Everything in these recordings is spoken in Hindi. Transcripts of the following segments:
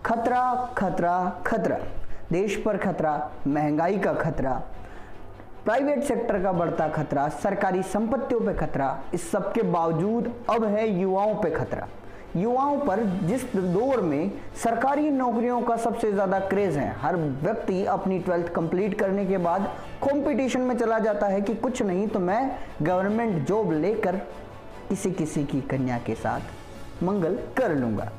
खतरा खतरा खतरा, देश पर खतरा, महंगाई का खतरा, प्राइवेट सेक्टर का बढ़ता खतरा, सरकारी संपत्तियों पे खतरा। इस सब के बावजूद अब है युवाओं पे खतरा। युवाओं पर जिस दौर में सरकारी नौकरियों का सबसे ज़्यादा क्रेज़ है, हर व्यक्ति अपनी 12th कंप्लीट करने के बाद कंपटीशन में चला जाता है कि कुछ नहीं तो मैं गवर्नमेंट जॉब लेकर किसी किसी की कन्या के साथ मंगल कर लूँगा।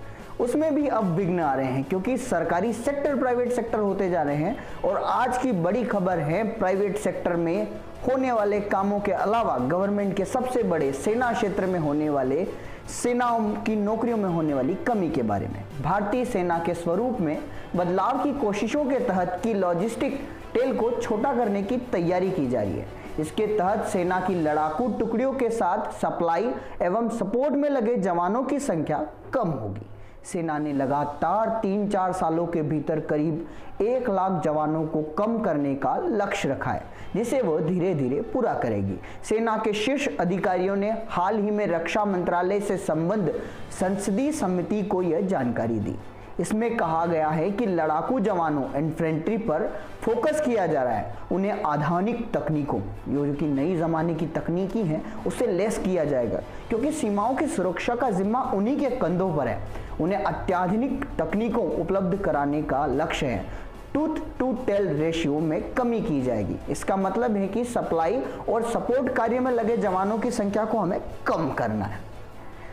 उसमें भी अब विघ्न आ रहे हैं क्योंकि सरकारी सेक्टर प्राइवेट सेक्टर होते जा रहे हैं। और आज की बड़ी खबर है प्राइवेट सेक्टर में होने वाले कामों के अलावा गवर्नमेंट के सबसे बड़े सेना क्षेत्र में होने वाले सेनाओं की नौकरियों में होने वाली कमी के बारे में। भारतीय सेना के स्वरूप में बदलाव की कोशिशों के तहत की लॉजिस्टिक टेल को छोटा करने की तैयारी की जा रही है। इसके तहत सेना की लड़ाकू टुकड़ियों के साथ सप्लाई एवं सपोर्ट में लगे जवानों की संख्या कम होगी। सेना ने लगातार 3-4 सालों के भीतर करीब 1 लाख जवानों को कम करने का लक्ष्य रखा है, जिसे वो धीरे धीरे पूरा करेगी। सेना के शीर्ष अधिकारियों ने हाल ही में रक्षा मंत्रालय से संबद्ध संसदीय समिति को यह जानकारी दी। इसमें कहा गया है कि लड़ाकू जवानों इन्फेंट्री पर फोकस किया जा रहा है। उन्हें आधुनिक तकनीकों, जो कि नई ज़माने की तकनीकी हैं, उससे लैस किया जाएगा क्योंकि सीमाओं की सुरक्षा का जिम्मा उन्हीं के कंधों पर है। उन्हें अत्याधुनिक तकनीकों उपलब्ध कराने का लक्ष्य है। टूथ टू टेल रेशियो में कमी की जाएगी। इसका मतलब है कि सप्लाई और सपोर्ट कार्य में लगे जवानों की संख्या को हमें कम करना है।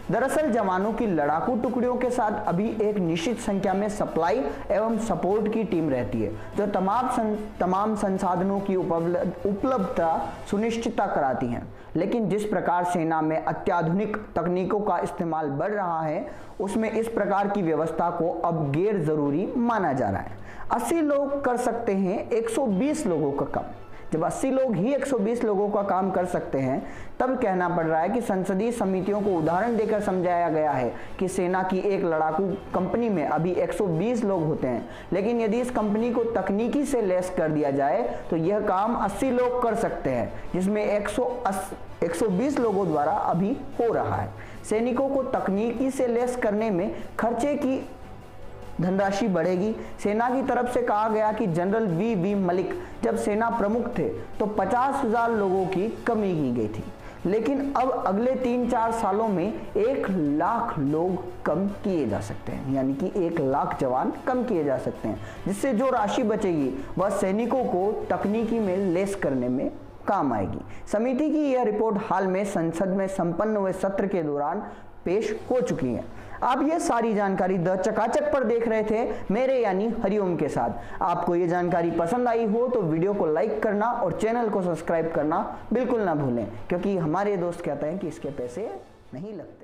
दरअसल जवानों की लड़ाकू टुकड़ियों के साथ अभी एक निश्चित संख्या में सप्लाई एवं सपोर्ट की टीम रहती है, जो तमाम संसाधनों की उपलब्धता सुनिश्चितता कराती हैं। लेकिन जिस प्रकार सेना में अत्याधुनिक तकनीकों का इस्तेमाल बढ़ रहा है, उसमें इस प्रकार की व्यवस्था को अब गैर जरूरी माना जा रहा है। 80 लोग कर सकते हैं 120 लोगों का काम। जब 80 लोग ही 120 लोगों का काम कर सकते हैं, तब कहना पड़ रहा है कि संसदीय समितियों को उदाहरण देकर समझाया गया है कि सेना की एक लड़ाकू कंपनी में अभी 120 लोग होते हैं, लेकिन यदि इस कंपनी को तकनीकी से लैस कर दिया जाए तो यह काम 80 लोग कर सकते हैं, जिसमें 120 लोगों द्वारा अभी हो रहा है। सैनिकों को तकनीकी से लैस करने में खर्चे की धनराशि बढ़ेगी। सेना की तरफ से कहा गया कि जनरल वी मलिक जब सेना प्रमुख थे तो 50,000 लोगों की कमी की गई थी, लेकिन अब अगले 3-4 सालों में 1 लाख लोग कम किए जा सकते हैं, यानी कि 1 लाख जवान कम किए जा सकते हैं, जिससे जो राशि बचेगी वह सैनिकों को तकनीकी में लैस करने में काम आएगी। समिति की यह रिपोर्ट हाल में संसद में संपन्न हुए सत्र के दौरान पेश हो चुकी है। आप ये सारी जानकारी द चकाचक पर देख रहे थे, मेरे यानी हरिओम के साथ। आपको ये जानकारी पसंद आई हो तो वीडियो को लाइक करना और चैनल को सब्सक्राइब करना बिल्कुल ना भूलें, क्योंकि हमारे दोस्त कहते हैं कि इसके पैसे नहीं लगते।